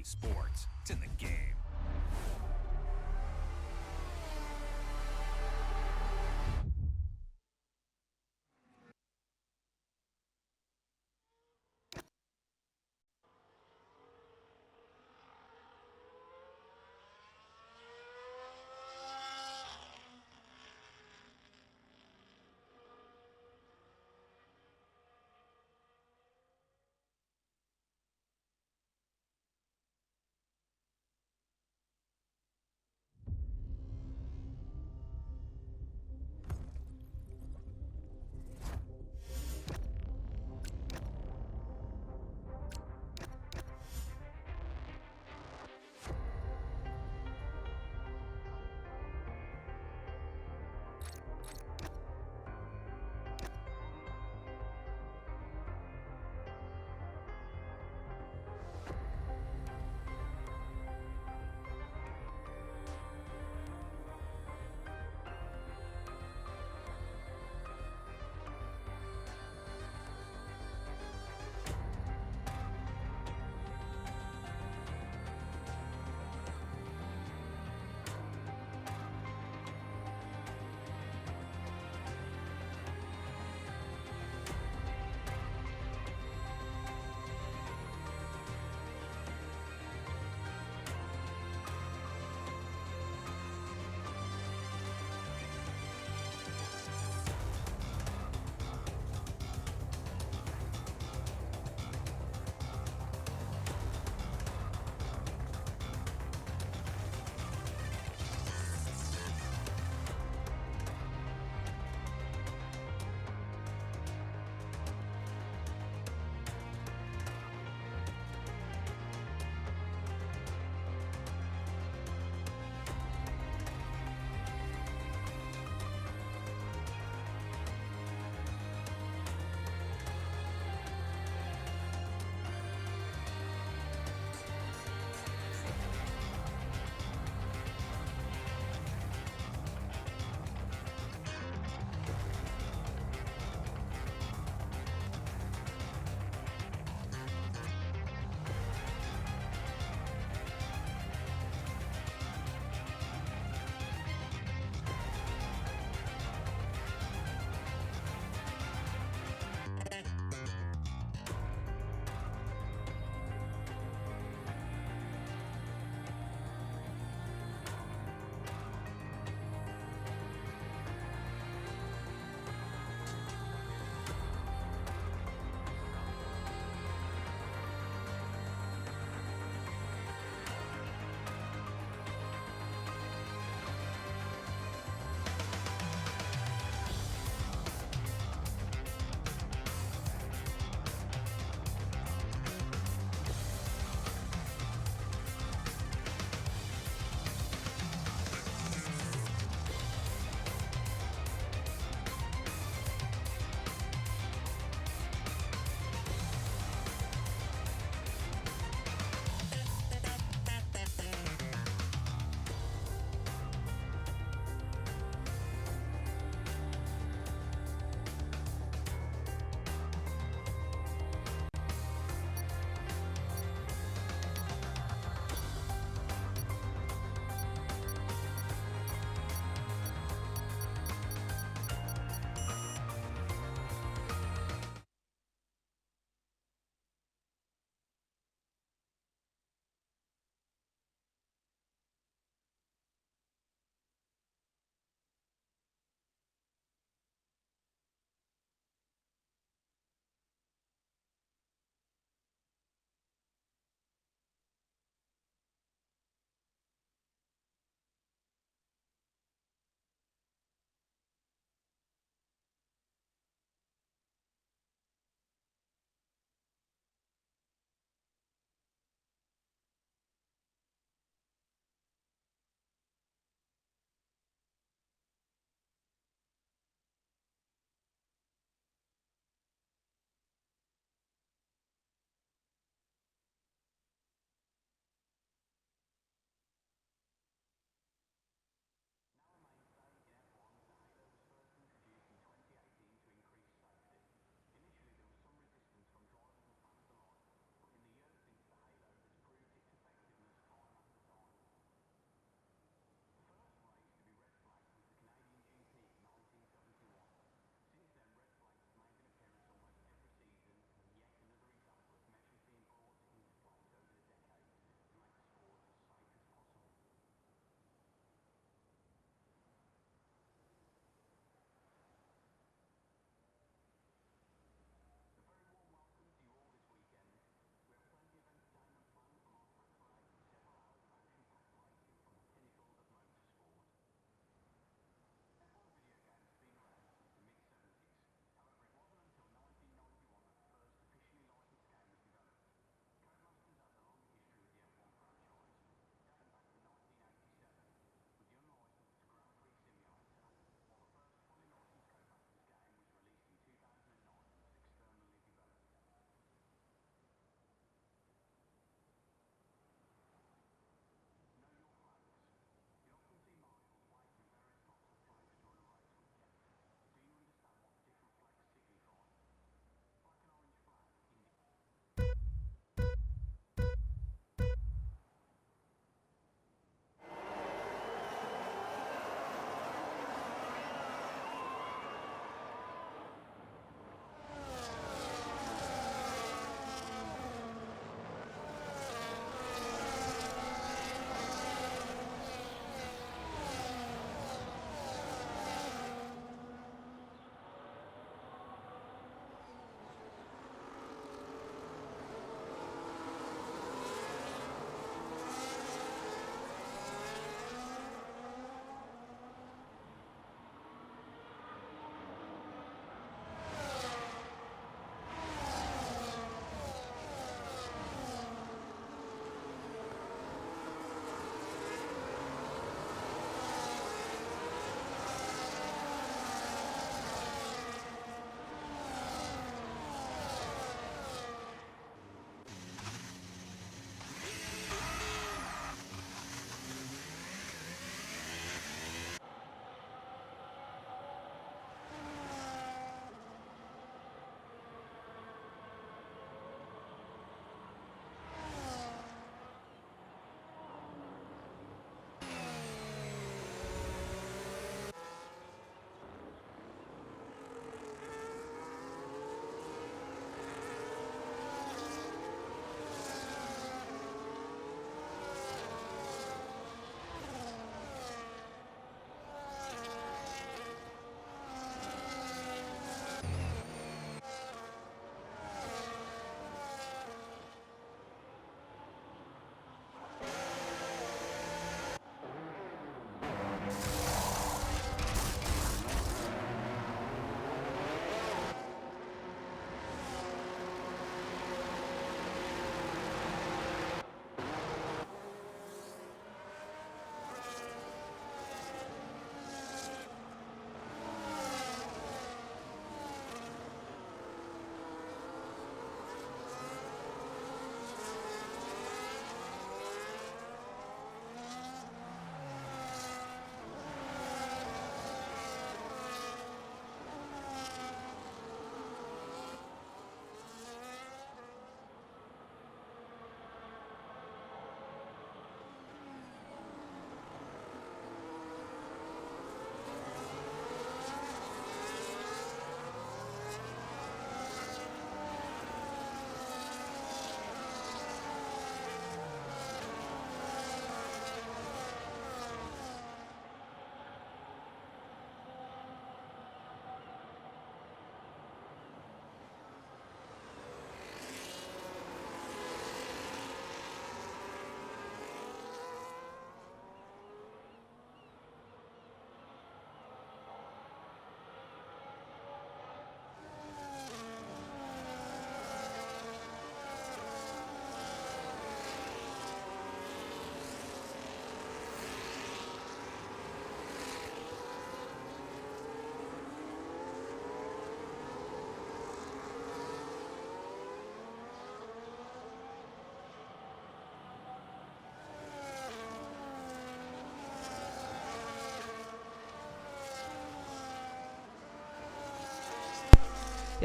SRC Sports. It's in the game.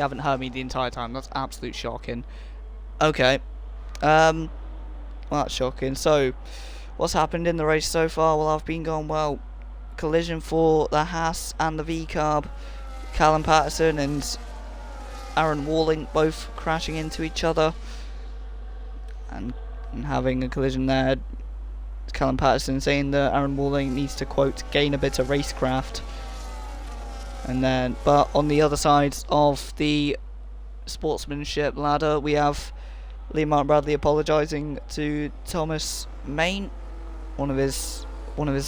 You haven't heard me the entire time. That's absolute shocking. Okay. Well, that's shocking. So, what's happened in the race so far? Well, I've been going well. Collision for the Haas and the V-Carb. Callum Patterson and Aaron Walling both crashing into each other. And having a collision there. Callum Patterson saying that Aaron Walling needs to, quote, gain a bit of racecraft. And then, but on the other side of the sportsmanship ladder, we have Liam Martin Bradley apologising to Thomas Main, one of his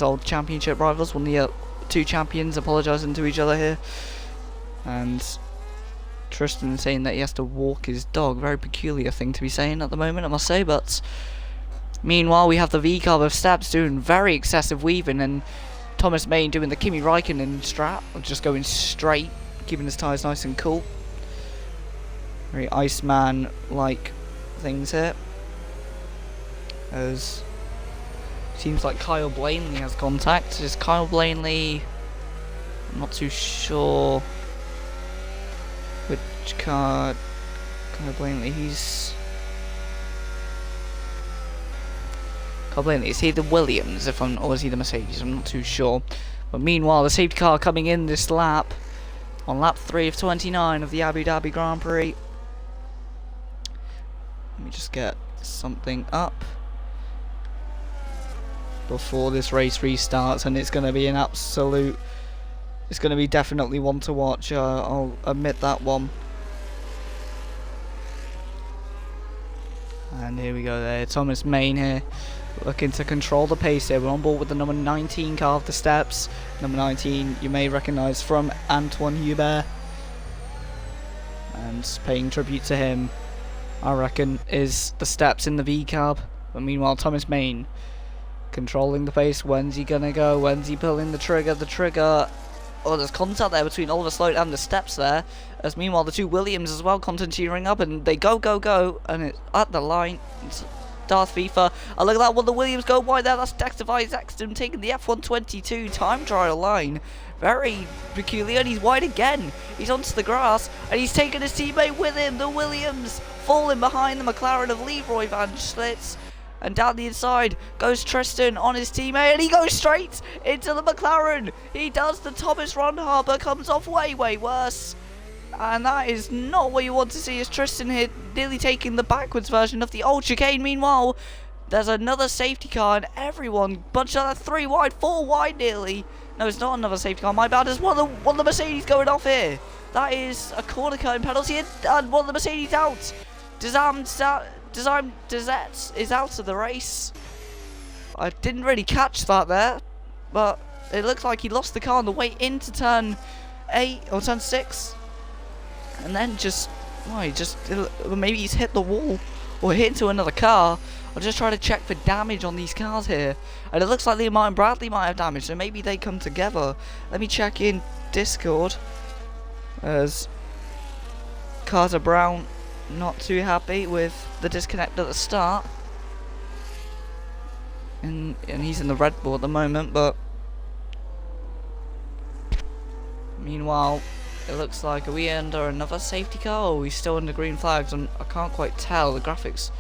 old championship rivals, one of the two champions apologising to each other here. And Tristan saying that he has to walk his dog. Very peculiar thing to be saying at the moment, I must say. But meanwhile, we have the V-Carb of Steps doing very excessive weaving, and Thomas Main doing the Kimi Raikkonen strat, just going straight, keeping his tyres nice and cool. Very Iceman-like things here. As seems like Kyle Blaney has contact. Is Kyle Blaney? I'm not too sure which car. Kyle Blaney. Kyle Blaney. Is he the Williams? Or is he the Mercedes? I'm not too sure. But meanwhile, the safety car coming in this lap, on lap 3 of 29 of the Abu Dhabi Grand Prix. Let me just get something up before this race restarts, and it's going to be an absolute, it's going to be definitely one to watch. I'll admit that one. And here we go there, Thomas Main here, looking to control the pace here. We're on board with the number 19 car of the Steps. Number 19 you may recognise from Antoine Hubert, and paying tribute to him, I reckon, is the Steps in the V-Carb. But meanwhile, Thomas Main controlling the pace. When's he gonna go? When's he pulling the trigger? Oh, there's contact there between Oliver Sloat and the Steps there. As meanwhile, the two Williams as well, content tearing up, and they go, and it's at the line. It's Darth FIFA. Oh, look at that one. The Williams go wide there. That's Dexter Exton taking the F122 time trial line. Very peculiar, and he's wide again. He's onto the grass, and he's taking his teammate with him. The Williams falling behind the McLaren of Leroy Van Schlitz. And down the inside goes Tristan on his teammate, and he goes straight into the McLaren. He does. The Thomas Ronhaber comes off way worse. And that is not what you want to see, as Tristan here nearly taking the backwards version of the old chicane. Meanwhile, there's another safety car, and everyone bunched out 3 wide, 4 wide nearly. No, it's not another safety car, my bad. There's one of the Mercedes going off here. That is a corner curtain penalty, and one of the Mercedes out. Dezet is out of the race. I didn't really catch that there, but it looks like he lost the car on the way into turn 8 or turn 6. And then maybe he's hit the wall or hit into another car. I'll just try to check for damage on these cars here. And it looks like Liam Martin Bradley might have damage, so maybe they come together. Let me check in Discord, as Carter Brown not too happy with the disconnect at the start. And he's in the Red Bull at the moment, but meanwhile, it looks like, are we under another safety car, or are we still under green flags? And I can't quite tell the graphics.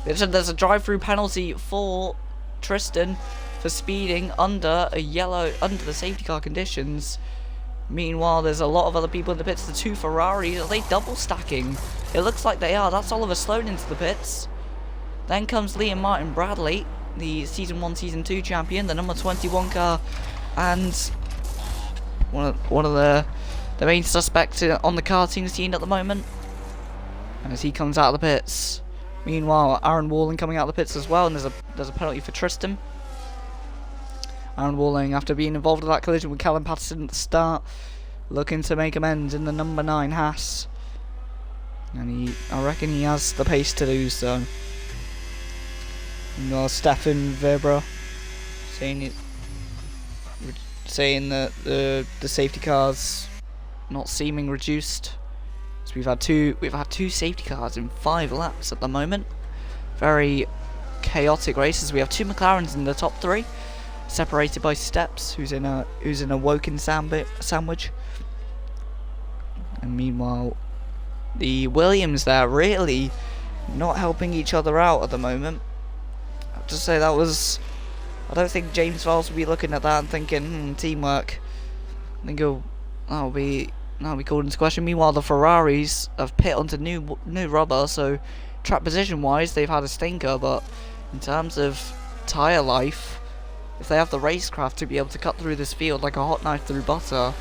There's a drive-through penalty for Tristan for speeding under the safety car conditions. Meanwhile, there's a lot of other people in the pits. The two Ferraris, are they double stacking? It looks like they are. That's Oliver Sloan into the pits. Then comes Liam Martin Bradley, the Season 1, Season 2 champion, the number 21 car, and one of the main suspects on the karting scene at the moment, as he comes out of the pits. Meanwhile, Aaron Walling coming out of the pits as well, and there's a penalty for Tristan. Aaron Walling, after being involved in that collision with Callum Patterson at the start, looking to make amends in the number 9 Haas. And I reckon he has the pace to do so. Meanwhile, Stefan Vebra saying that the safety cars not seeming reduced. So we've had two safety cars in 5 laps at the moment. Very chaotic races. We have 2 McLarens in the top 3, separated by Steps, who's in a Woken sandwich. And meanwhile, The Williams there really not helping each other out at the moment. I have to say that was... I don't think James Vowles will be looking at that and thinking, teamwork. I think that'll be called into question. Meanwhile, the Ferraris have pit onto new rubber, so track position wise they've had a stinker, but in terms of tyre life, if they have the racecraft to be able to cut through this field like a hot knife through butter,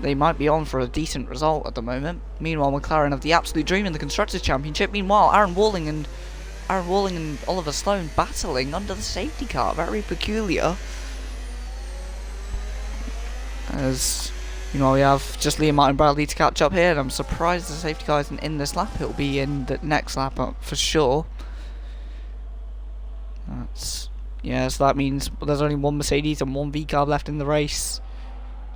they might be on for a decent result at the moment. Meanwhile, McLaren have the absolute dream in the Constructors' Championship. Meanwhile, Aaron Walling and Oliver Sloan battling under the safety car. Very peculiar. As you know, we have just Liam Martin Bradley to catch up here, and I'm surprised the safety car isn't in this lap. It'll be in the next lap for sure. So that means there's only one Mercedes and one V-Carb left in the race.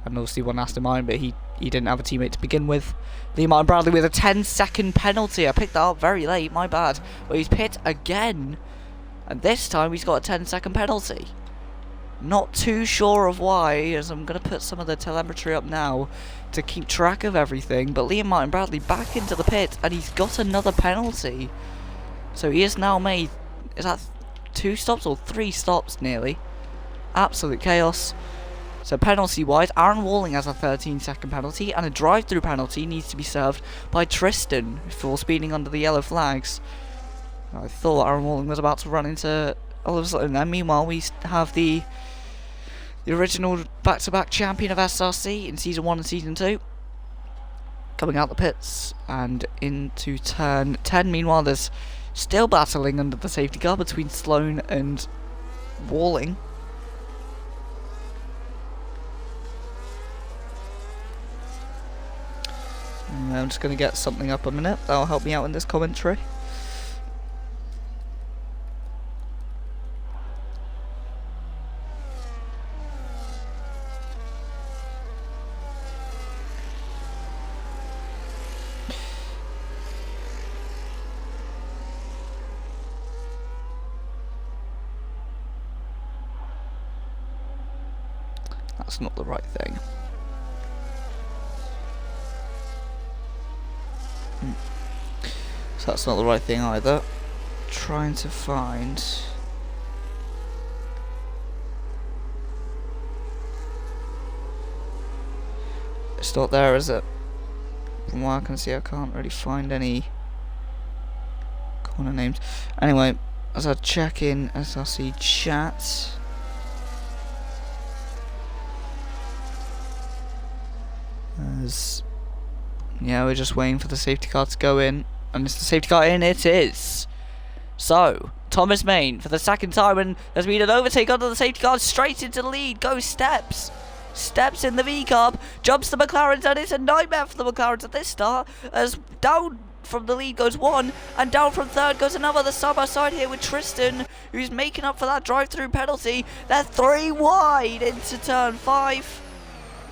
And obviously one Aston Martin, but he didn't have a teammate to begin with. Liam Martin Bradley with a 10-second penalty. I picked that up very late, my bad. But he's pit again. And this time he's got a 10-second penalty. Not too sure of why, as I'm going to put some of the telemetry up now to keep track of everything. But Liam Martin Bradley back into the pit, and he's got another penalty. So he has now made, is that 2 stops or 3 stops nearly? Absolute chaos. So penalty-wise, Aaron Walling has a 13-second penalty, and a drive-through penalty needs to be served by Tristan for speeding under the yellow flags. I thought Aaron Walling was about to run into Oliver Sloan there. Meanwhile, we have the original back-to-back champion of SRC in Season 1 and Season 2 coming out the pits and into turn 10. Meanwhile, there's still battling under the safety car between Sloan and Walling. I'm just going to get something up a minute. That'll help me out in this commentary. That's not the right thing. So that's not the right thing either. Trying to find... It's not there, is it? From what I can see, I can't really find any corner names. Anyway, as I check in SRC chat... Yeah, we're just waiting for the safety car to go in. And it's the safety car in, it is. So, Thomas Main, for the second time, and there's been an overtake under the safety car, straight into the lead, goes Steps. Steps in the V-Carb, jumps the McLarens, and it's a nightmare for the McLarens at this start, as down from the lead goes one, and down from third goes another. The side-by-side here with Tristan, who's making up for that drive-through penalty. They're 3 wide into turn 5.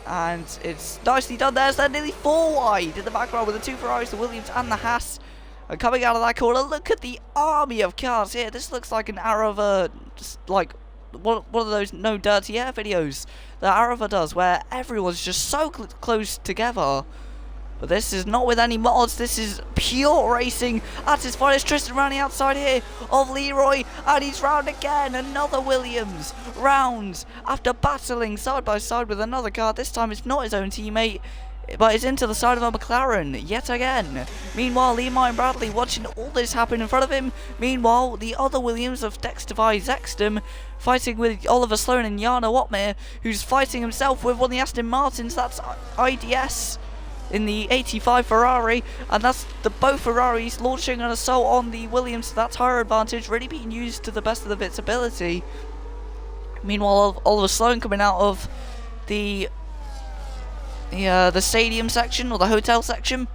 And it's nicely done there, so they're nearly 4 wide in the background with the 2 Ferraris, the Williams and the Haas. And coming out of that corner, look at the army of cars here. This looks like an Arava, just like one of those No Dirty Air videos that Arava does, where everyone's just so close together. But this is not with any mods, this is pure racing at its finest. Tristan around the outside here of Leroy, and he's round again. Another Williams round after battling side by side with another car. This time it's not his own teammate, but it's into the side of a McLaren yet again. Meanwhile, Liam Martin Bradley watching all this happen in front of him. Meanwhile, the other Williams of Dexter Zexton fighting with Oliver Sloan and Jarno Otmir, who's fighting himself with one of the Aston Martins. That's IDS in the 85 Ferrari, and that's both Ferraris launching an assault on the Williams. That tyre advantage really being used to the best of its ability. Meanwhile, Oliver Sloan coming out of the stadium section, or the hotel section,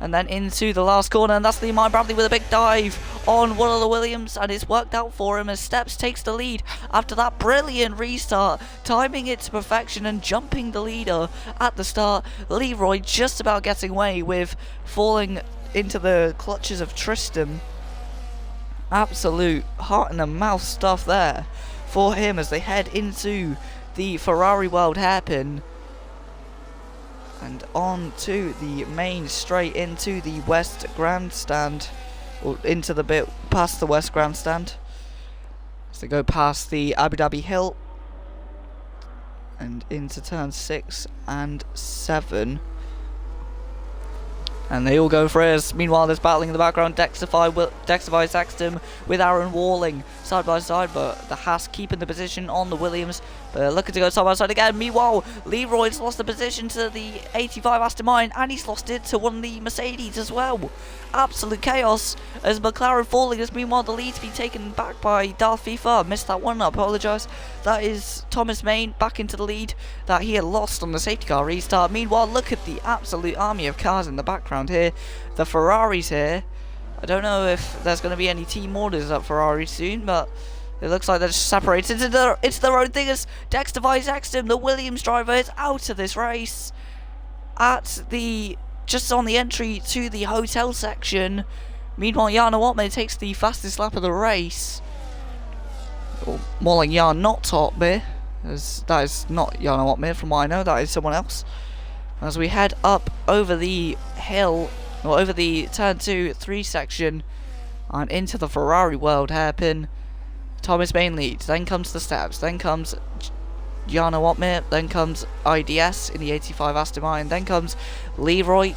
and then into the last corner, and that's Liam Martin Bradley with a big dive on one of the Williams, and it's worked out for him as Steps takes the lead after that brilliant restart, timing it to perfection and jumping the leader at the start. Leroy just about getting away with falling into the clutches of Tristan. Absolute heart in the mouth stuff there for him as they head into the Ferrari World Hairpin. And on to the main straight into the West Grandstand. Or into the bit past the West Grandstand. So they go past the Abu Dhabi Hill. And into turn 6 and 7. And they all go for it. Meanwhile, there's battling in the background. Dexify Saxton with Aaron Walling side by side, but the Haas keeping the position on the Williams. But they're looking to go side by side again. Meanwhile, Leroy's lost the position to the 85 Aston Martin, and he's lost it to one of the Mercedes as well. Absolute chaos as McLaren falling. As meanwhile, the lead's been taken back by Darth FIFA. Missed that one. I apologise. That is Thomas Main back into the lead that he had lost on the safety car restart. Meanwhile, look at the absolute army of cars in the background here. The Ferraris here. I don't know if there's going to be any team orders at Ferrari soon, but it looks like they're just separated into their own thing as Dexter Sexton, the Williams driver, is out of this race at the just on the entry to the hotel section. Meanwhile, Jan Watme takes the fastest lap of the race. Or more like Jan not Totme, as that is not Jan Watme from what I know, that is someone else. As we head up over the hill, or over the turn 2-3 section, and into the Ferrari World hairpin. Thomas Main leads, then comes the steps, then comes Jana Watmir, then comes IDS in the 85 Aston Martin, then comes Leroy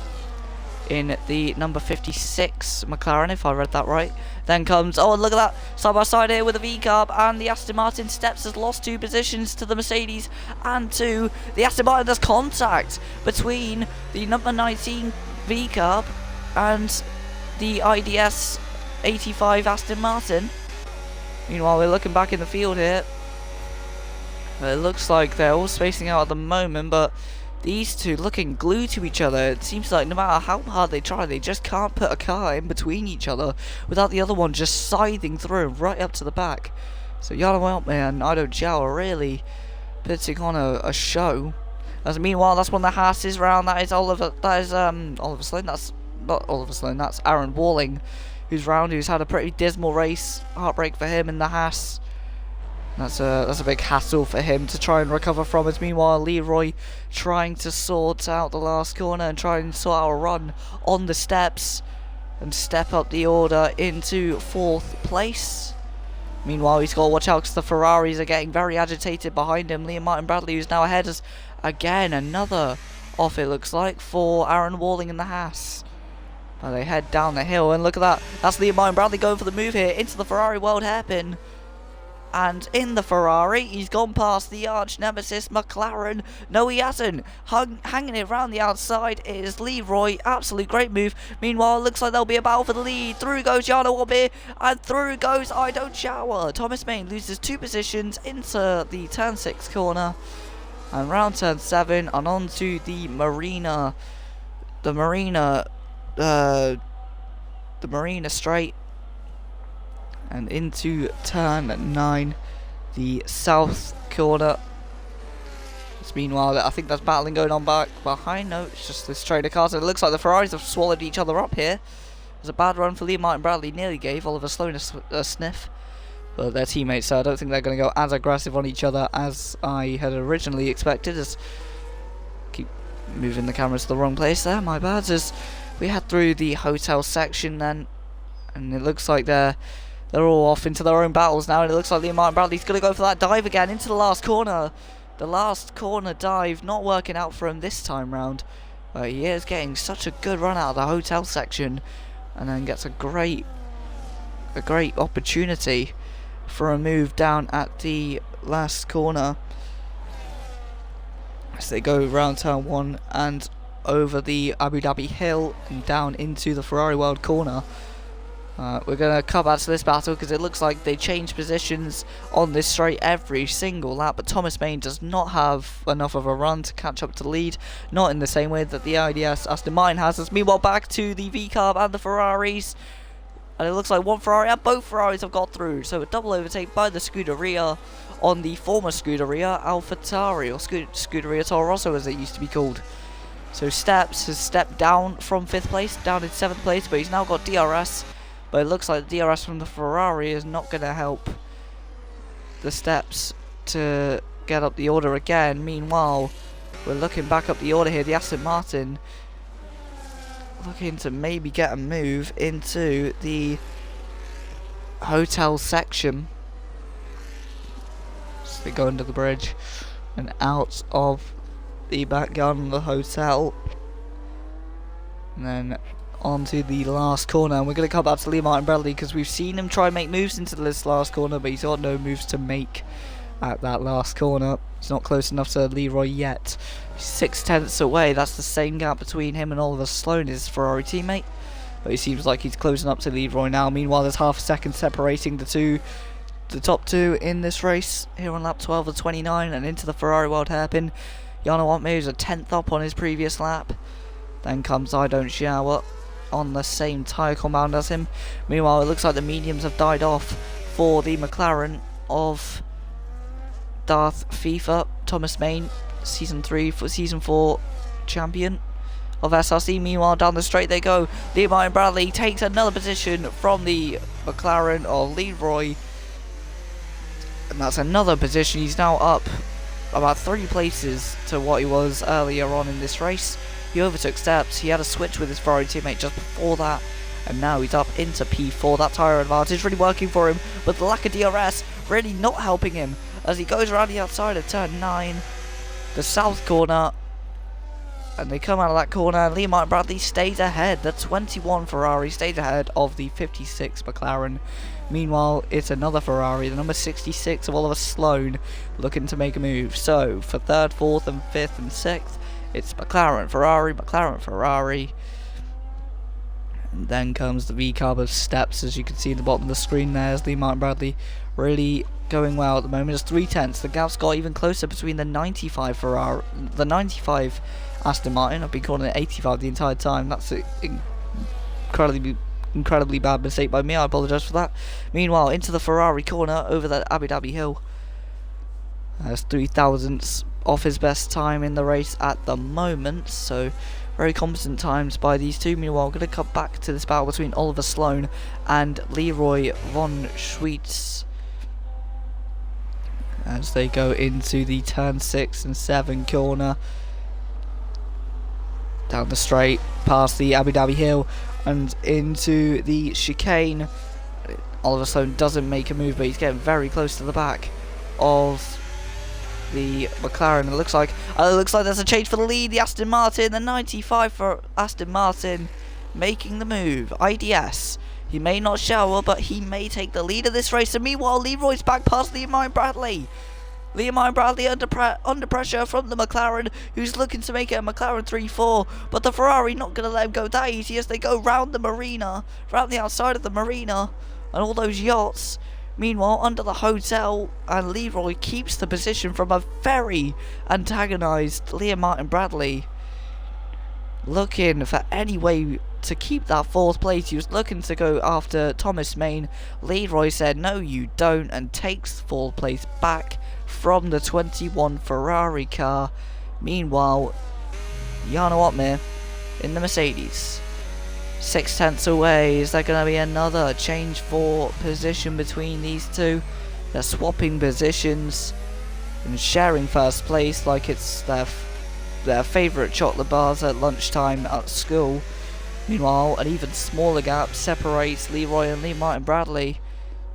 in the number 56 McLaren, if I read that right. Then comes, oh look at that, side by side here with the V-Carb, and the Aston Martin Steps has lost 2 positions to the Mercedes and to the Aston Martin. There's contact between the number 19 V-Carb and the IDS 85 Aston Martin. Meanwhile, we're looking back in the field here. It looks like they're all spacing out at the moment, but these two looking glued to each other. It seems like no matter how hard they try, they just can't put a car in between each other without the other one just scything through right up to the back. So Yana Weltman and Ido Zhao are really putting on a show. As meanwhile, that's one of the Haas's round. That is Oliver Sloan. That's not Oliver Sloan. That's Aaron Walling, who's round, who's had a pretty dismal race. Heartbreak for him in the Haas. That's a big hassle for him to try and recover from. As meanwhile, Leroy trying to sort out the last corner and try and sort out a run on the steps and step up the order into 4th place. Meanwhile, he's got to watch out because the Ferraris are getting very agitated behind him. Liam Martin Bradley, who's now ahead, as again another off, it looks like, for Aaron Walling in the Haas. And they head down the hill, and look at that. That's Liam Martin Bradley going for the move here into the Ferrari World hairpin. And in the Ferrari, he's gone past the arch nemesis McLaren. No, he hasn't. Hanging it around the outside is Leroy. Absolute great move. Meanwhile, it looks like there'll be a battle for the lead. Through goes Jana Wobbe, and through goes I Don't Shower. Thomas Main loses 2 positions into the turn 6 corner. And round turn 7, and on to the Marina. The Marina straight. And into turn 9, the south corner. Meanwhile, I think there's battling going on back behind. No, it's just this train of cars. And it looks like the Ferraris have swallowed each other up here. There's a bad run for Liam Martin Bradley. Nearly gave Oliver Sloan a sniff. But their teammates, so I don't think they're going to go as aggressive on each other as I had originally expected. As keep moving the cameras to the wrong place there, my bad. As we head through the hotel section then, and it looks like they're all off into their own battles now, and it looks like Liam Martin Bradley's going to go for that dive again into the last corner. The last corner dive not working out for him this time round. He is getting such a good run out of the hotel section, and then gets a great opportunity for a move down at the last corner. As they go round turn 1 and over the Abu Dhabi Hill and down into the Ferrari World corner. We're going to come back to this battle because it looks like they change positions on this straight every single lap, but Thomas Main does not have enough of a run to catch up to the lead, not in the same way that the IDS Aston Martin has. As meanwhile, back to the V-Carb and the Ferraris, and it looks like one Ferrari and both Ferraris have got through, so a double overtake by the Scuderia on the former Scuderia AlphaTauri, or Scuderia Toro Rosso as it used to be called. So Steps has stepped down from 5th place, down in 7th place, but he's now got DRS. But it looks like the DRS from the Ferrari is not going to help the Steps to get up the order again. Meanwhile, we're looking back up the order here. The Aston Martin looking to maybe get a move into the hotel section. So they go under the bridge and out of the back garden of the hotel. And then onto the last corner, and we're going to come back to Lee Martin Bradley because we've seen him try and make moves into this last corner, but he's got no moves to make at that last corner. He's not close enough to Leroy yet. He's 6/10 away. That's the same gap between him and Oliver Sloan, his Ferrari teammate, but it seems like he's closing up to Leroy now. Meanwhile, there's half a second separating the top two in this race here on lap 12 of 29 and into the Ferrari World Hairpin. Jarno Opmeer is a 10th up on his previous lap. Then comes I Don't Shower on the same tyre compound as him. Meanwhile, it looks like the mediums have died off for the McLaren of Darth FIFA. Thomas Main, season 4 champion of SRC. Meanwhile, down the straight they go. Lee Martin Bradley takes another position from the McLaren of Leroy, and that's another position. He's now up about 3 places to what he was earlier on in this race. He overtook Steps. He had a switch with his Ferrari teammate just before that, and now he's up into P4. That tyre advantage really working for him, but the lack of DRS really not helping him as he goes around the outside of turn 9, the south corner, and they come out of that corner, and Lee Martin Bradley stays ahead. The 21 Ferrari stays ahead of the 56 McLaren. Meanwhile, it's another Ferrari, the number 66 of Oliver Sloan, looking to make a move. So, for 3rd, 4th, and 5th, and 6th, it's McLaren, Ferrari, McLaren, Ferrari. And then comes the V-carb of Steps, as you can see at the bottom of the screen there, as Lee Martin Bradley really going well at the moment. It's 3/10. The gap's got even closer between the 95 Ferrari, the 95 Aston Martin. I've been calling it 85 the entire time. That's an incredibly bad mistake by me. I apologise for that. Meanwhile, into the Ferrari corner over the Abu Dhabi hill. That's 3,000ths off his best time in the race at the moment, so very competent times by these two. Meanwhile, we're going to come back to this battle between Oliver Sloan and Leroy von Schweetz as they go into the turn 6 and 7 corner. Down the straight, past the Abu Dhabi hill and into the chicane. Oliver Sloan doesn't make a move, but he's getting very close to the back of the McLaren. It looks like there's a change for the lead. The Aston Martin, the 95 for Aston Martin, making the move. IDS. He may not shower, but he may take the lead of this race. And meanwhile, Leroy's back past Lee Martin Bradley. Lee Martin Bradley under pressure from the McLaren, who's looking to make it a McLaren 3-4. But the Ferrari not going to let him go that easy as they go round the marina, round the outside of the marina, and all those yachts. Meanwhile, under the hotel, and Leroy keeps the position from a very antagonised Lee Martin Bradley. Looking for any way to keep that 4th place. He was looking to go after Thomas Main. Leroy said, no you don't, and takes 4th place back from the 21 Ferrari car. Meanwhile, Jarno Opmeer in the Mercedes. 6/10 away. Is there going to be another change for position between these two? They're swapping positions and sharing 1st place like it's their favourite chocolate bars at lunchtime at school. Meanwhile, an even smaller gap separates Leroy and Lee Martin Bradley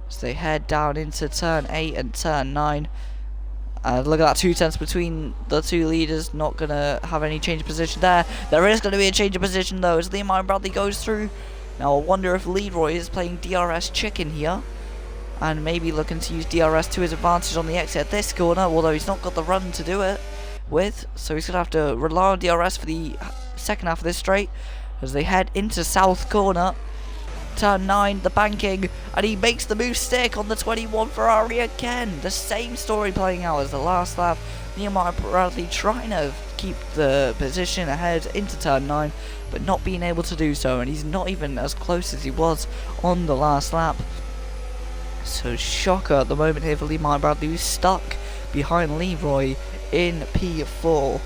as they head down into turn 8 and turn 9. Look at that, 2/10 between the two leaders. Not going to have any change of position there. There is going to be a change of position though as Lee Martin Bradley goes through. Now I wonder if Leroy is playing DRS chicken here and maybe looking to use DRS to his advantage on the exit at this corner, although he's not got the run to do it with. So he's going to have to rely on DRS for the second half of this straight as they head into south corner. Turn 9, the banking, and he makes the move stick on the 21 Ferrari again. The same story playing out as the last lap. Lee Martin Bradley trying to keep the position ahead into turn 9, but not being able to do so, and he's not even as close as he was on the last lap. So shocker at the moment here for Lee Martin Bradley, who's stuck behind Leroy in P4.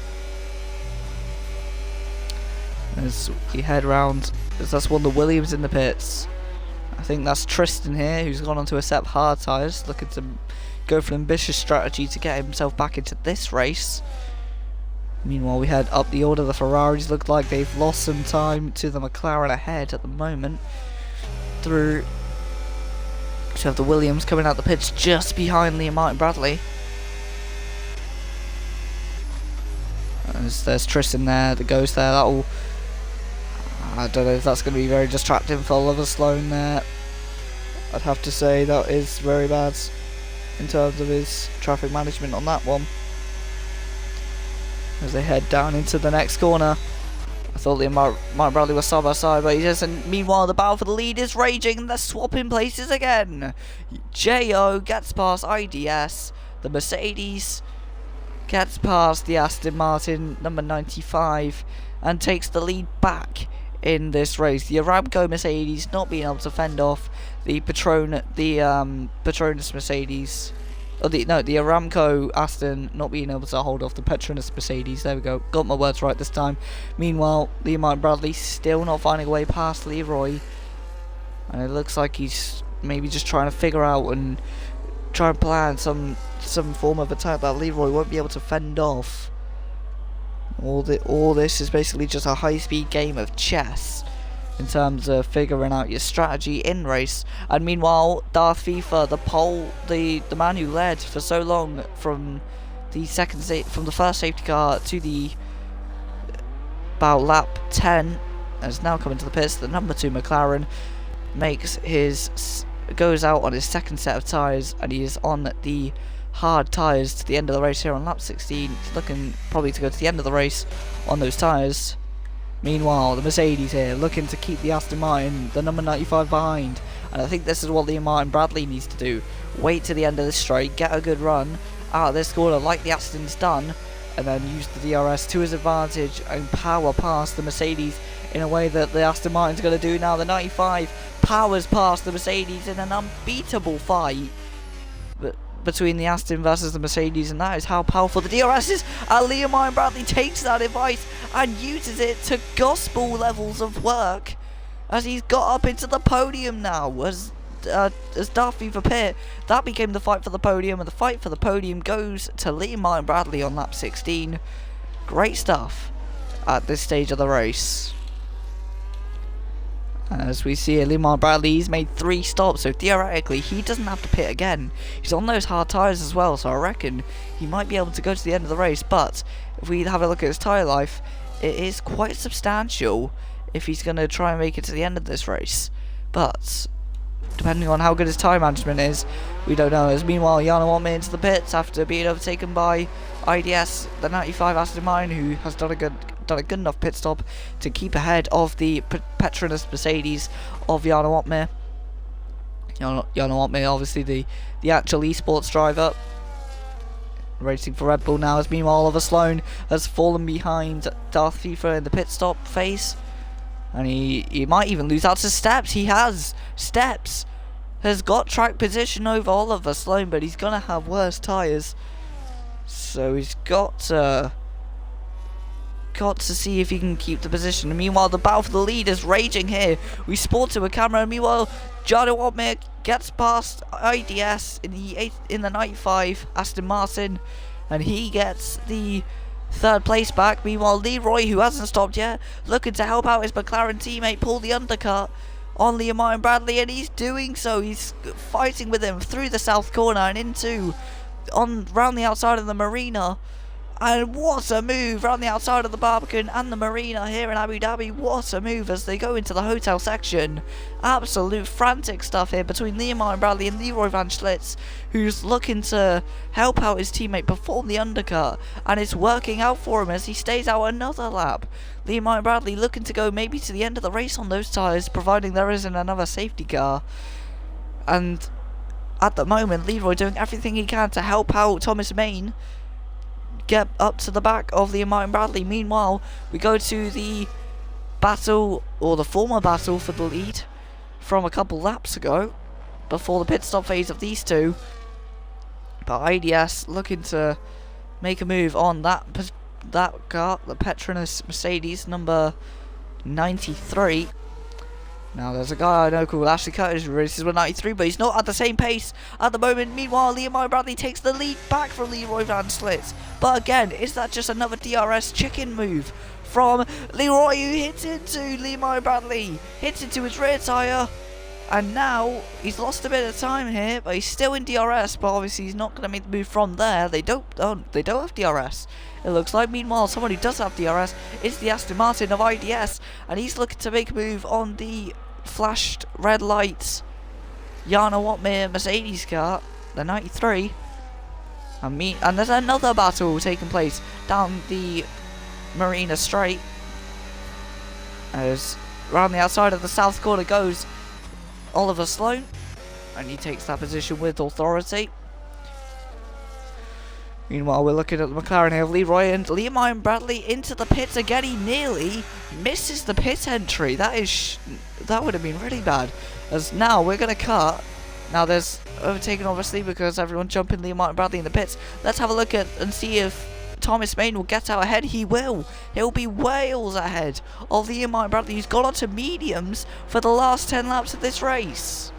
As we head round, as that's one of the Williams in the pits. I think that's Tristan here, who's gone on to accept hard tyres, looking to go for an ambitious strategy to get himself back into this race. Meanwhile, we head up the order. The Ferraris look like they've lost some time to the McLaren ahead at the moment. Through to have the Williams coming out the pits just behind Liam Martin Bradley. There's Tristan there, the Ghost there. That'll, I don't know if that's going to be very distracting for Oliver Sloan there. I'd have to say that is very bad in terms of his traffic management on that one. As they head down into the next corner. I thought Liam Martin Bradley was side by side, but he doesn't. Meanwhile, the battle for the lead is raging and they're swapping places again. Jo gets past IDS. The Mercedes gets past the Aston Martin, number 95, and takes the lead back in this race. The Aramco Mercedes not being able to fend off the Petronas Mercedes. The Aramco Aston not being able to hold off the Petronas Mercedes. There we go. Got my words right this time. Meanwhile, Liam Martin Bradley still not finding a way past Leroy. And it looks like he's maybe just trying to figure out and try and plan some form of attack that Leroy won't be able to fend off. All this is basically just a high-speed game of chess in terms of figuring out your strategy in race. And meanwhile, Darth FIFA, the man who led for so long from the first safety car to the about lap 10, has now come into the pits. The number 2 McLaren goes out on his second set of tyres, and he is on the hard tyres to the end of the race here on lap 16. He's looking probably to go to the end of the race on those tyres. Meanwhile, the Mercedes here looking to keep the Aston Martin, the number 95, behind. And I think this is what Liam Martin Bradley needs to do. Wait to the end of this straight, get a good run out of this corner like the Aston's done, and then use the DRS to his advantage and power past the Mercedes in a way that the Aston Martin's going to do now. The 95 powers past the Mercedes in an unbeatable fight between the Aston versus the Mercedes, and that is how powerful the DRS is. And Liam Martin Bradley takes that advice and uses it to gospel levels of work as he's got up into the podium now as Darth FIFA pit. That became the fight for the podium, and the fight for the podium goes to Liam Martin Bradley on lap 16. Great stuff at this stage of the race. As we see Liam Martin Bradley, he's made 3 stops, so theoretically he doesn't have to pit again. He's on those hard tyres as well, so I reckon he might be able to go to the end of the race. But if we have a look at his tyre life, it is quite substantial if he's going to try and make it to the end of this race. But depending on how good his tyre management is, we don't know. As meanwhile, Jarno Ottmar into the pits after being overtaken by IDS, the 95 Aston Martin, who has done a good enough pit stop to keep ahead of the Petronas Mercedes of Jarno Ottmar. Jarno Ottmar, obviously the actual esports driver, racing for Red Bull now. As meanwhile, Oliver Sloan has fallen behind Darth FIFA in the pit stop phase, and he might even lose out to Steps. He has Steps has got track position over Oliver Sloan, but he's gonna have worse tyres, so he's got to see if he can keep the position. And meanwhile, the battle for the lead is raging here. We sport to a camera, and meanwhile, Jarno Ottmar gets past IDS in the 95 Aston Martin, and he gets the 3rd place back. Meanwhile, Leroy, who hasn't stopped yet, looking to help out his McLaren teammate pull the undercut on Liam Martin Bradley, and he's doing so. He's fighting with him through the south corner and round the outside of the marina. And what a move round the outside of the Barbican and the marina here in Abu Dhabi. What a move as they go into the hotel section. Absolute frantic stuff here between Liam Martin Bradley and Leroy Van Schlitz, who's looking to help out his teammate perform the undercut, and it's working out for him as he stays out another lap. Liam Martin Bradley looking to go maybe to the end of the race on those tyres, providing there isn't another safety car. And at the moment, Leroy doing everything he can to help out Thomas Main get up to the back of Liam Martin Bradley. Meanwhile, we go to the battle, or the former battle for the lead from a couple laps ago, before the pit stop phase of these two. But IDS looking to make a move on that car, the Petronas Mercedes number 93. Now there's a guy I know called Ashley Curtis who races with 93, but he's not at the same pace at the moment. Meanwhile, Levi Bradley takes the lead back from Leroy Van Schlitz. But again, is that just another DRS chicken move from Leroy, who hits into Levi Bradley, hits into his rear tyre, and now he's lost a bit of time here, but he's still in DRS. But obviously he's not going to make the move from there. They don't have DRS. It looks like. Meanwhile, someone who does have DRS is the Aston Martin of IDS, and he's looking to make a move on the flashed red lights Jana Watmir Mercedes car, the 93. And there's another battle taking place down the Marina Straight, as round the outside of the south corner goes Oliver Sloan, and he takes that position with authority. Meanwhile, we're looking at the McLaren here of Leroy and Liam Bradley into the pits again. He nearly misses the pit entry. That would have been really bad. As now we're going to cut. Now there's overtaken obviously because everyone jumping Liam Bradley in the pits. Let's have a look at and see if Thomas Main will get out ahead. He will. He'll be Wales ahead of Liam Bradley, who's gone on to mediums for the last 10 laps of this race.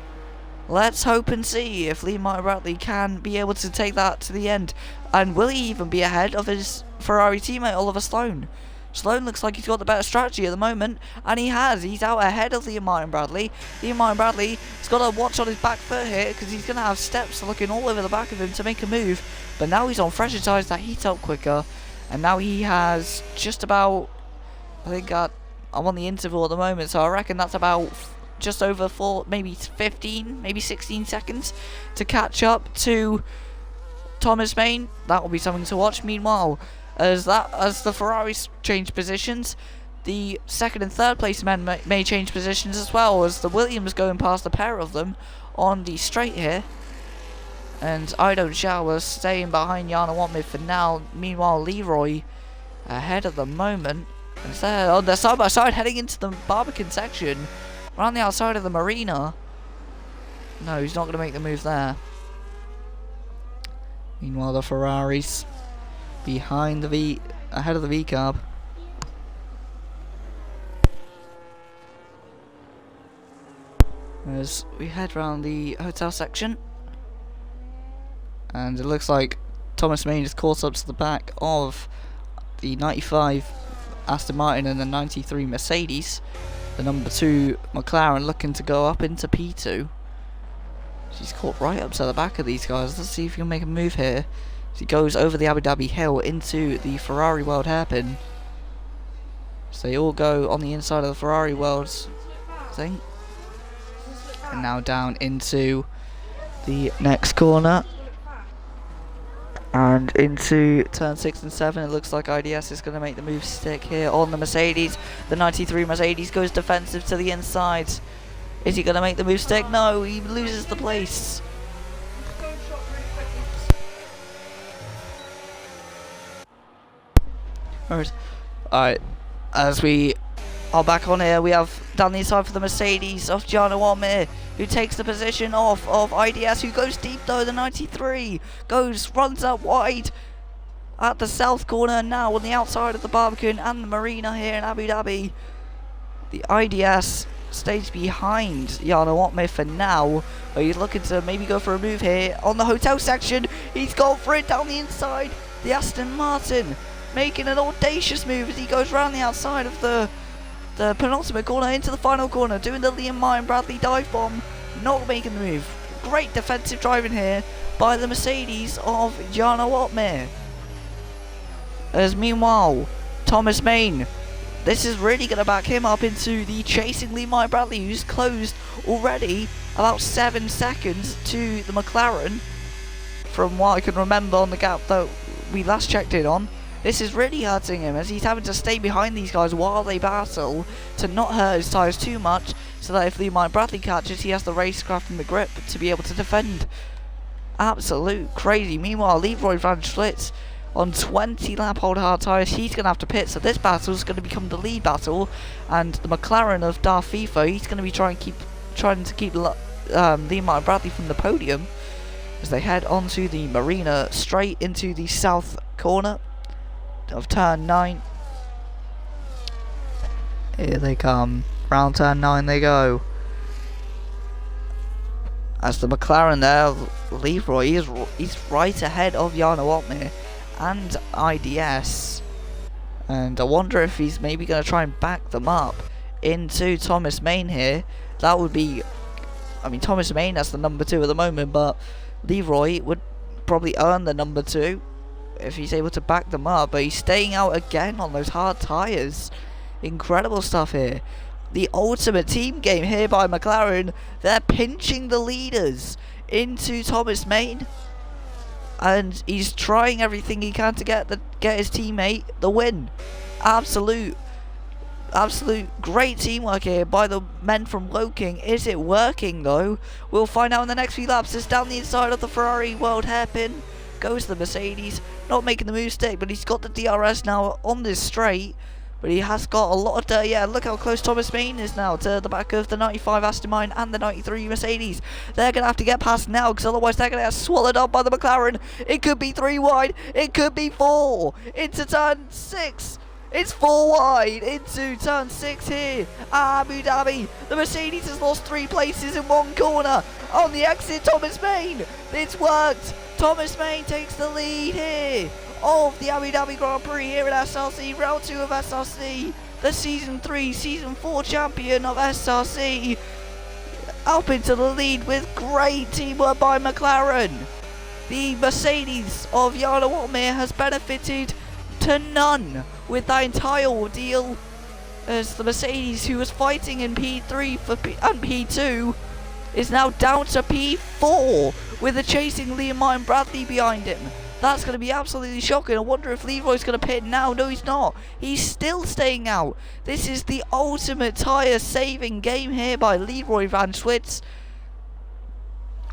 Let's hope and see if Liam Bradley can be able to take that to the end. And will he even be ahead of his Ferrari teammate Oliver Sloan? Sloan looks like he's got the better strategy at the moment, and he has. He's out ahead of Liam Bradley. Liam Bradley has got to watch on his back foot here because he's going to have steps looking all over the back of him to make a move. But now he's on fresher tyres that heat up quicker, and now he has just about, I think I'm on the interval at the moment, so I reckon that's about just over 15, maybe 16 seconds to catch up to Thomas Main. That will be something to watch. Meanwhile, as the Ferraris change positions, the second and third place men may change positions as well, as the Williams going past the pair of them on the straight here. And I Don't Shower staying behind Jana Watmir for now. Meanwhile, Leroy ahead at the moment. And they're side by side heading into the Barbican section around the outside of the marina. No, he's not going to make the move there. Meanwhile, the Ferraris behind ahead of the V-Carb. As we head round the hotel section, and it looks like Thomas Main is caught up to the back of the 95 Aston Martin and the 93 Mercedes. The number 2 McLaren looking to go up into P2. She's caught right up to the back of these guys. Let's see if he can make a move here. As he goes over the Abu Dhabi hill into the Ferrari World hairpin. So they all go on the inside of the Ferrari World's thing. And now down into the next corner. And into turn 6 and 7, it looks like IDS is going to make the move stick here on the Mercedes. The 93 Mercedes goes defensive to the inside. Is he going to make the move stick? No, he loses the place. Alright, as we are back on here, we have down the inside for the Mercedes of Jana Watmir, who takes the position off of IDS, who goes deep though. The 93 runs out wide at the south corner, now on the outside of the Barbican and the marina here in Abu Dhabi. The IDS stays behind Jana Watmir for now, but he's looking to maybe go for a move here on the hotel section. He's gone for it down the inside. The Aston Martin making an audacious move as he goes round the outside of the penultimate corner into the final corner, doing the Liam Bradley dive bomb, not making the move. Great defensive driving here by the Mercedes of Jana Watmir. As meanwhile, Thomas Main, this is really going to back him up into the chasing Liam Bradley, who's closed already about 7 seconds to the McLaren from what I can remember on the gap that we last checked in on. This is really hurting him as he's having to stay behind these guys while they battle to not hurt his tyres too much, so that if Liam Bradley catches, he has the racecraft and the grip to be able to defend. Absolute crazy. Meanwhile, Leroy Van Schlitz on 20 lap hold hard tyres, he's going to have to pit, so this battle is going to become the lead battle, and the McLaren of Darth FIFA, he's going to be trying to keep Liam Bradley from the podium as they head onto the marina straight into the south corner of turn 9. Here they come. Round turn 9 they go. As the McLaren there, Leroy, he's right ahead of Jarno Opmeer and IDS. And I wonder if he's maybe going to try and back them up into Thomas Main here. That would be... I mean, Thomas Main has the number 2 at the moment, but Leroy would probably earn the number 2 if he's able to back them up. But he's staying out again on those hard tyres. Incredible stuff here. The ultimate team game here by McLaren. They're pinching the leaders into Thomas Main. And he's trying everything he can to get his teammate the win. Absolute great teamwork here by the men from Woking. Is it working though? We'll find out in the next few laps. It's down the inside of the Ferrari World hairpin. Goes the Mercedes. Not making the move stick, but he's got the DRS now on this straight. But he has got a lot of dirt. Yeah, look how close Thomas Main is now to the back of the 95 Aston Martin and the 93 Mercedes. They're going to have to get past now, because otherwise they're going to get swallowed up by the McLaren. It could be 3 wide. It could be 4. Into turn 6. It's 4 wide into turn 6 here. Abu Dhabi. The Mercedes has lost 3 places in 1 corner. On the exit, Thomas Main. It's worked. Thomas Main takes the lead here of the Abu Dhabi Grand Prix here at SRC, round 2 of SRC, the Season 3, Season 4 champion of SRC, up into the lead with great teamwork by McLaren. The Mercedes of Jarno Opmeer has benefited to none with that entire ordeal, as the Mercedes, who was fighting in P3 and P2, is now down to P4 with a chasing Liam Martin Bradley behind him. That's going to be absolutely shocking. I wonder if Leroy's going to pit now. No, he's not. He's still staying out. This is the ultimate tyre saving game here by Leroy Van Schwitz.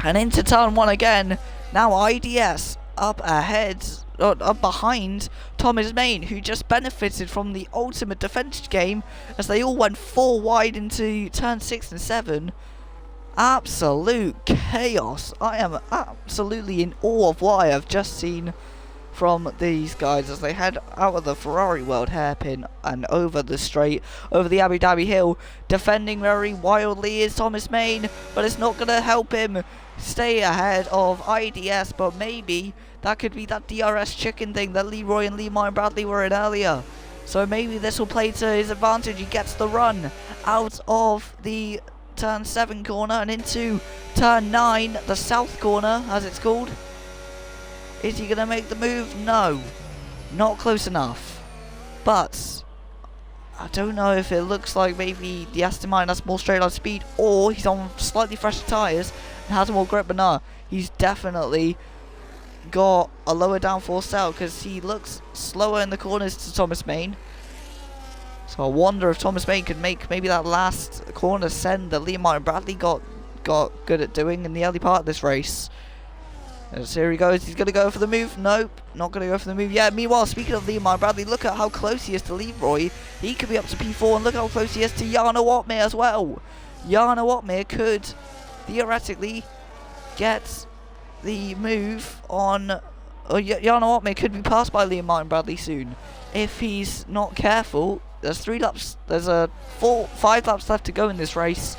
And into turn 1 again. Now IDS up ahead, up behind Thomas Main, who just benefited from the ultimate defense game as they all went 4 wide into turn 6 and 7. Absolute chaos. I am absolutely in awe of what I have just seen from these guys as they head out of the Ferrari World hairpin and over the straight, over the Abu Dhabi hill. Defending very wildly is Thomas Main, but it's not going to help him stay ahead of IDS, but maybe that could be that DRS chicken thing that Leroy and Lee Martin Bradley were in earlier. So maybe this will play to his advantage. He gets the run out of the turn 7 corner and into turn 9, the south corner as it's called. Is he going to make the move? No, not close enough. But I don't know if it looks like maybe the Aston Martin has more straight line speed, or he's on slightly fresher tyres and has more grip. But no, he's definitely got a lower downforce cell because he looks slower in the corners to Thomas Main. So I wonder if Thomas Main could make maybe that last corner send that Liam Martin Bradley got good at doing in the early part of this race. As here he goes, he's going to go for the move. Nope, not going to go for the move yet. Meanwhile, speaking of Liam Martin Bradley, look at how close he is to Leroy. He could be up to P4, and look how close he is to Jarno Opmeer as well. Jarno Opmeer could theoretically get the move on... Jarno Opmeer could be passed by Liam Martin Bradley soon if he's not careful. There's 3 laps, there's 5 laps left to go in this race.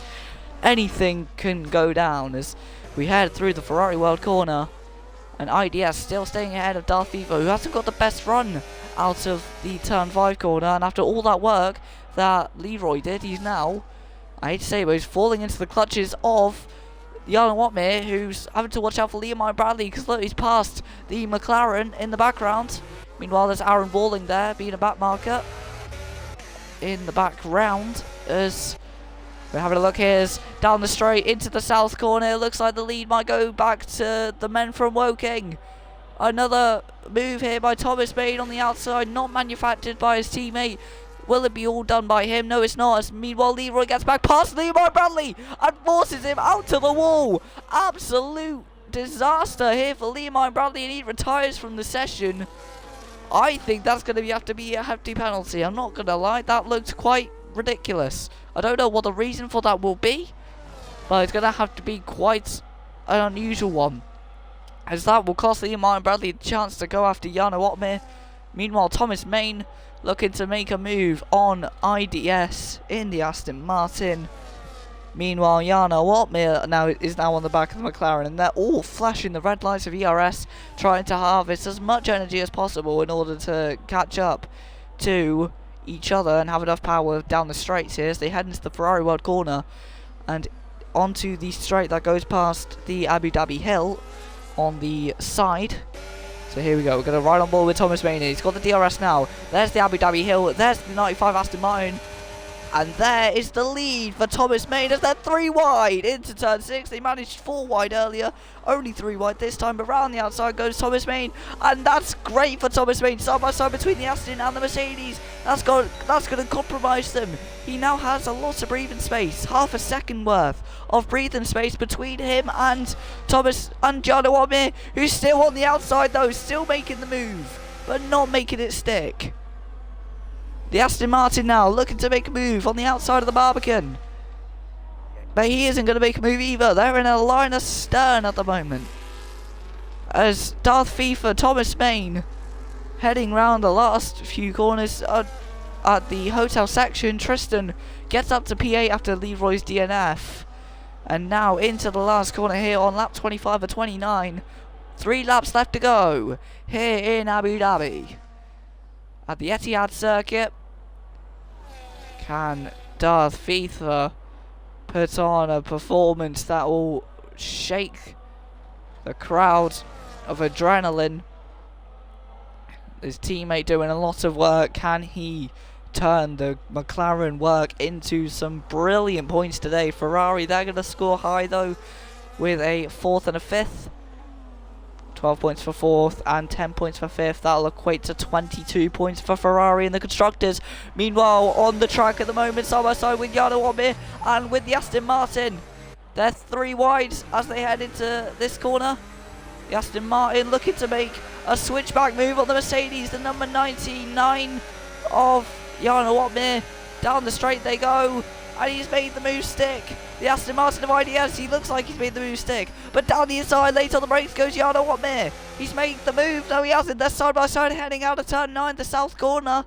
Anything can go down as we head through the Ferrari World corner. And IDS still staying ahead of Darth Vivo, who hasn't got the best run out of the turn 5 corner. And after all that work that Leroy did, he's now, I hate to say it, but he's falling into the clutches of Jarno Opmeer, who's having to watch out for Liam Martin Bradley, because look, he's passed the McLaren in the background. Meanwhile, there's Aaron Walling there being a back marker in the background as we're having a look here as down the straight into the south corner. It looks like the lead might go back to the men from Woking. Another move here by Thomas Main on the outside, not manufactured by his teammate. Will it be all done by him? No, it's not. As meanwhile, Leroy gets back past Leroy Bradley and forces him out to the wall. Absolute disaster here for Leroy Bradley, and he retires from the session. I think that's going to have to be a hefty penalty. I'm not going to lie, that looked quite ridiculous. I don't know what the reason for that will be, but it's going to have to be quite an unusual one, as that will cost Liam Martin Bradley the chance to go after Jarno Opmeer. Meanwhile, Thomas Main looking to make a move on IDS in the Aston Martin. Meanwhile, Jarno Watmir is now on the back of the McLaren, and they're all flashing the red lights of ERS, trying to harvest as much energy as possible in order to catch up to each other and have enough power down the straights here as they head into the Ferrari World Corner and onto the straight that goes past the Abu Dhabi Hill on the side. So here we go, we're going to ride on board with Thomas Main. He's got the DRS now. There's the Abu Dhabi Hill, there's the 95 Aston Martin. And there is the lead for Thomas Main as they're 3 wide into turn 6. They managed 4 wide earlier, only 3 wide this time. But round the outside goes Thomas Main, and that's great for Thomas Main. Side by side between the Aston and the Mercedes. That's going to compromise them. He now has a lot of breathing space, half a second worth of breathing space between him and Thomas and Jarno Watmir, who's still on the outside though, still making the move, but not making it stick. The Aston Martin now looking to make a move on the outside of the Barbican. But he isn't going to make a move either. They're in a line astern at the moment. As Darth FIFA, Thomas Main, heading round the last few corners at the hotel section. Tristan gets up to P8 after Leroy's DNF. And now into the last corner here on lap 25 or 29. 3 laps left to go here in Abu Dhabi. At the Etihad circuit, can Darth FIFA put on a performance that will shake the crowd of adrenaline? His teammate doing a lot of work. Can he turn the McLaren work into some brilliant points today? Ferrari, they're going to score high though with a 4th and a 5th. 12 points for 4th and 10 points for 5th. That'll equate to 22 points for Ferrari and the constructors. Meanwhile, on the track at the moment, side by side with Jarno Watmir and with the Aston Martin. They're 3 wide as they head into this corner. The Aston Martin looking to make a switchback move on the Mercedes. The number 99 of Jarno Watmir. Down the straight they go. And he's made the move stick. The Aston Martin of IDS, he looks like he's made the move stick. But down the inside, late on the brakes goes Jarno Watmir. He's made the move. No, he hasn't. They're side by side heading out of turn 9, the south corner.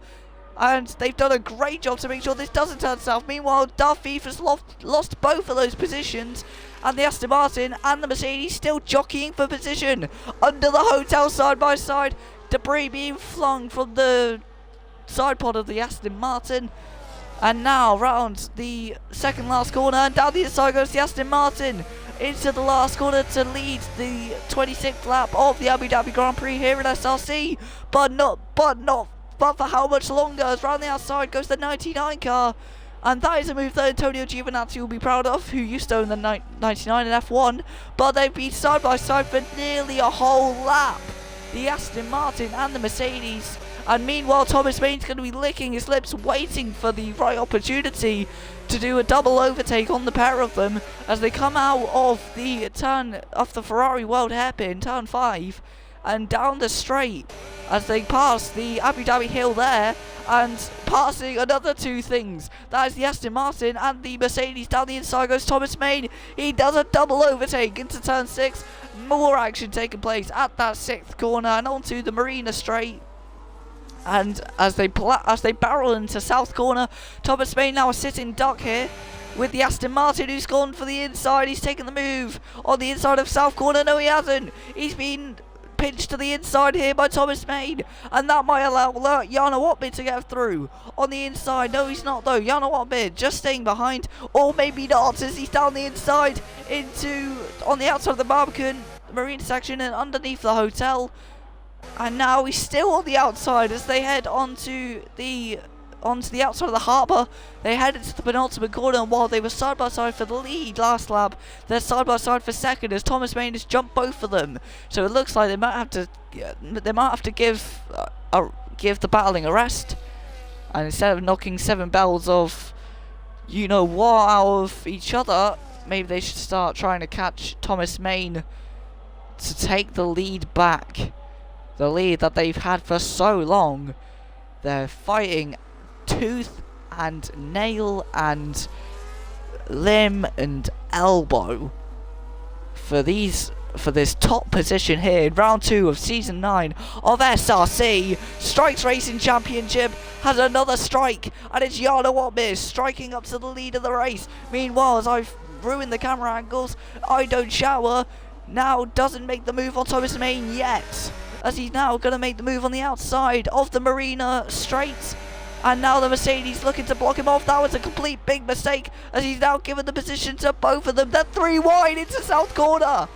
And they've done a great job to make sure this doesn't turn south. Meanwhile, Darth FIFA's lost both of those positions. And the Aston Martin and the Mercedes still jockeying for position. Under the hotel side by side. Debris being flung from the side pod of the Aston Martin. And now round the second last corner, and down the inside goes the Aston Martin into the last corner to lead the 26th lap of the Abu Dhabi Grand Prix here in SRC. But for how much longer? As round the outside goes the 99 car, and that is a move that Antonio Giovinazzi will be proud of, who used to own the 99 in F1. But they've been side by side for nearly a whole lap, the Aston Martin and the Mercedes. And meanwhile, Thomas Main's going to be licking his lips, waiting for the right opportunity to do a double overtake on the pair of them as they come out of the turn of the Ferrari World Hairpin, turn 5, and down the straight as they pass the Abu Dhabi Hill there, and passing another 2 things. That is the Aston Martin and the Mercedes. Down the inside goes Thomas Main. He does a double overtake into turn 6. More action taking place at that 6th corner and onto the Marina straight. And as they barrel into south corner, Thomas Main now a sitting duck here with the Aston Martin, who's gone for the inside. He's taken the move on the inside of south corner. No, he hasn't. He's been pinched to the inside here by Thomas Main, and that might allow Jarno Watmir to get through on the inside. No, he's not though. Jarno Watmir just staying behind, or maybe not, as he's down the inside on the outside of the Barbican Marine section and underneath the hotel. And now he's still on the outside as they head onto the outside of the harbour. They head into the penultimate corner, and while they were side by side for the lead last lap, they're side by side for second as Thomas Main has jumped both of them. So it looks like they might have to give the battling a rest, and instead of knocking 7 bells of you know what out of each other, maybe they should start trying to catch Thomas Main to take the lead back. The lead that they've had for so long. They're fighting tooth and nail and limb and elbow for these for this top position here in round 2 of season 9 of SRC Strikes Racing Championship. Has another strike, and it's Yana Watmir striking up to the lead of the race. Meanwhile, as I've ruined the camera angles, I Don't Shower now doesn't make the move on Thomas Main yet, as he's now going to make the move on the outside of the Marina straight. And now the Mercedes looking to block him off. That was a complete big mistake, as he's now given the position to both of them. They're 3 wide into South Corner.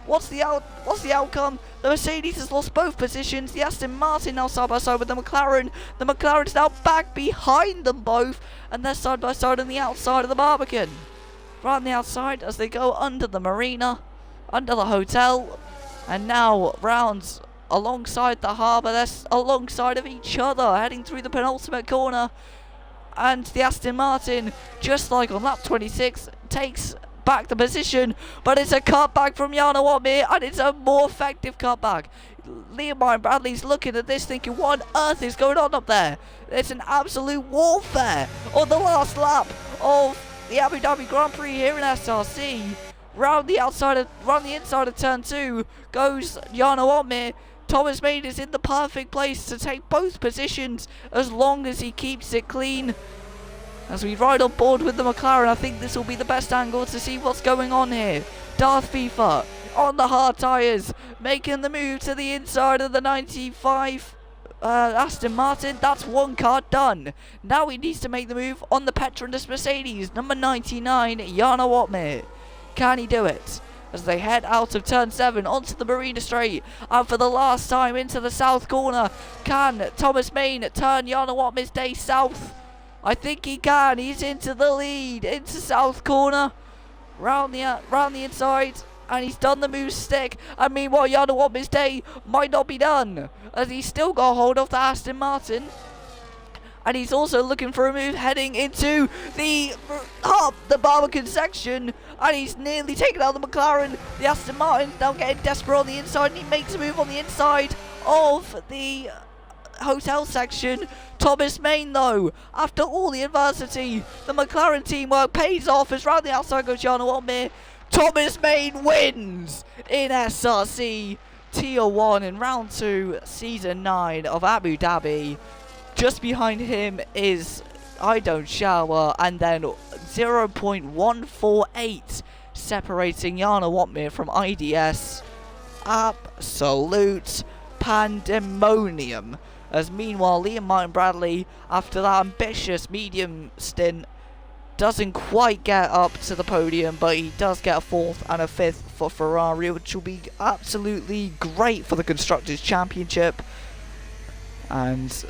What's the outcome? The Mercedes has lost both positions. The Aston Martin now side by side with the McLaren. The McLaren's now back behind them both, and they're side by side on the outside of the Barbican. Right on the outside as they go under the marina, under the hotel, and now rounds alongside the harbour. They're alongside of each other, heading through the penultimate corner. And the Aston Martin, just like on lap 26, takes back the position, but it's a cutback from Yana Watmir, and it's a more effective cutback. Liam Bradley's looking at this thinking, what on earth is going on up there? It's an absolute warfare on the last lap of the Abu Dhabi Grand Prix here in SRC. Round the inside of turn 2 goes Yana Watmir. Thomas Main is in the perfect place to take both positions as long as he keeps it clean. As we ride on board with the McLaren, I think this will be the best angle to see what's going on here. Darth FIFA on the hard tyres, making the move to the inside of the 95 Aston Martin. That's one car done. Now he needs to make the move on the Petronas Mercedes, number 99, Yana Watmir. Can he do it? As they head out of turn 7 onto the Marina Straight, and for the last time into the south corner, can Thomas Main turn Yana Watmir's day south? I think he can. He's into the lead, into south corner, round the inside, and he's done the move stick. And meanwhile, Yana Watmir's day might not be done, as he's still got hold of the Aston Martin. And he's also looking for a move heading into the Barbican section, and he's nearly taken out the McLaren. The Aston Martin's now getting desperate on the inside, and he makes a move on the inside of the hotel section. Thomas Main, though, after all the adversity, the McLaren teamwork pays off as round the outside goes Yana Watmir. Thomas Main wins in SRC Tier 1 in round 2, season 9 of Abu Dhabi. Just behind him is I Don't Shower, and then 0.148 separating Yana Watmir from IDS. Absolute pandemonium. As meanwhile, Liam Martin Bradley, after that ambitious medium stint, doesn't quite get up to the podium, but he does get a 4th and a 5th for Ferrari, which will be absolutely great for the Constructors' Championship. And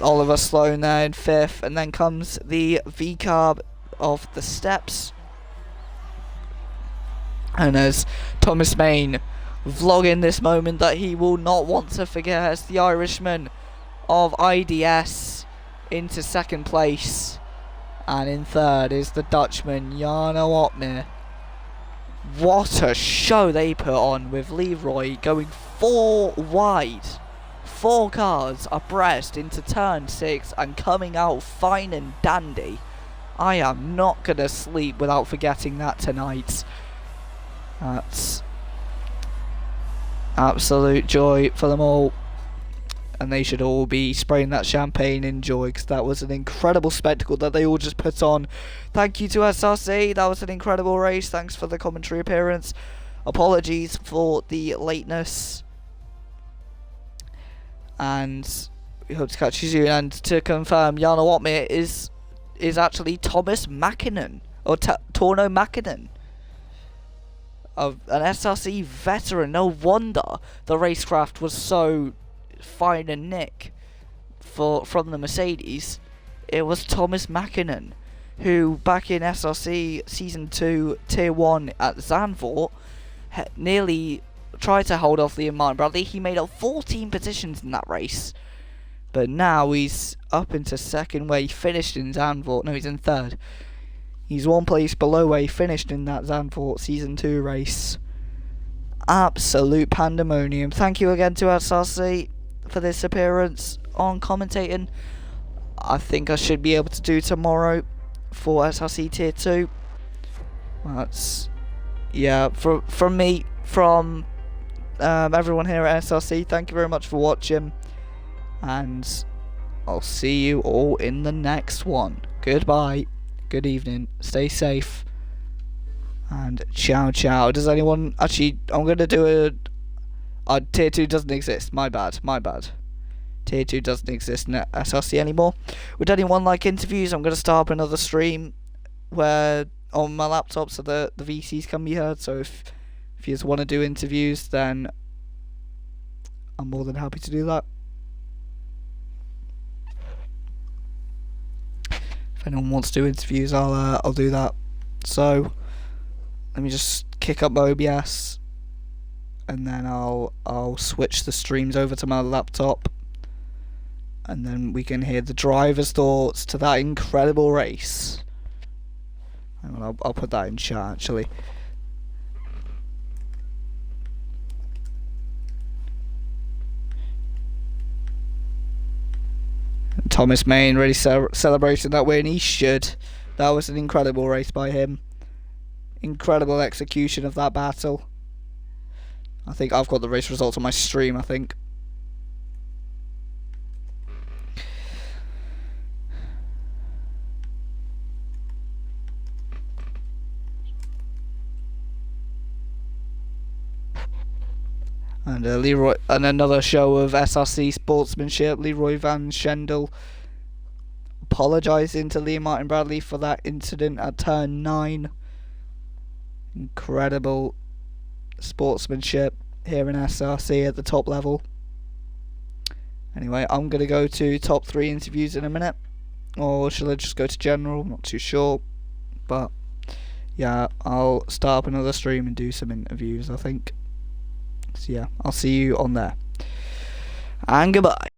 Oliver Sloan there in 5th, and then comes the V-carb of the steps. And as Thomas Main vlogging this moment that he will not want to forget, as the Irishman of IDS into 2nd place, and in 3rd is the Dutchman Yana Watmir. What a show they put on, with Leroy going 4 wide, 4 cars abreast into turn 6 and coming out fine and dandy. I am not gonna sleep without forgetting that tonight. That's absolute joy for them all, and they should all be spraying that champagne in joy, because that was an incredible spectacle that they all just put on. Thank you to SRC, that was an incredible race. Thanks for the commentary appearance. Apologies for the lateness, and we hope to catch you soon. And to confirm, Yana Watmir is actually Thomas Mackinnon, or Torno Mackinnon, of an SRC veteran. No wonder the racecraft was so fine and nick from the Mercedes. It was Thomas Mackinnon, who back in SRC Season 2 Tier 1 at Zandvoort nearly tried to hold off Liam Martin Bradley. He made up 14 positions in that race, but now he's up into 2nd, where he finished in Zandvoort. No, he's in 3rd. He's 1 place below where he finished in that Zandvoort Season 2 race. Absolute pandemonium. Thank you again to SRC for this appearance on commentating. I think I should be able to do tomorrow for SRC Tier 2. That's, yeah, from me, from everyone here at SRC. Thank you very much for watching, and I'll see you all in the next one. Goodbye, good evening, stay safe, and ciao ciao. Does anyone actually? I'm gonna do a tier 2 doesn't exist. My bad. Tier 2 doesn't exist in SRC anymore. Would anyone like interviews? I'm gonna start up another stream where on my laptop so the VCs can be heard. So if you just want to do interviews, then I'm more than happy to do that. If anyone wants to do interviews, I'll do that. So let me just kick up my OBS, and then I'll switch the streams over to my laptop, and then we can hear the driver's thoughts to that incredible race. Hang on, I'll put that in chat actually. Thomas Main really celebrating that win. He should. That was an incredible race by him. Incredible execution of that battle. I think I've got the race results on my stream, I think. And Leroy, and another show of SRC sportsmanship. Leroy Van Schendel apologising to Liam Martin Bradley for that incident at turn 9. Incredible sportsmanship here in SRC at the top level. Anyway, I'm going to go to top 3 interviews in a minute. Or shall I just go to general? I'm not too sure. But yeah, I'll start up another stream and do some interviews, I think. So yeah, I'll see you on there. And goodbye.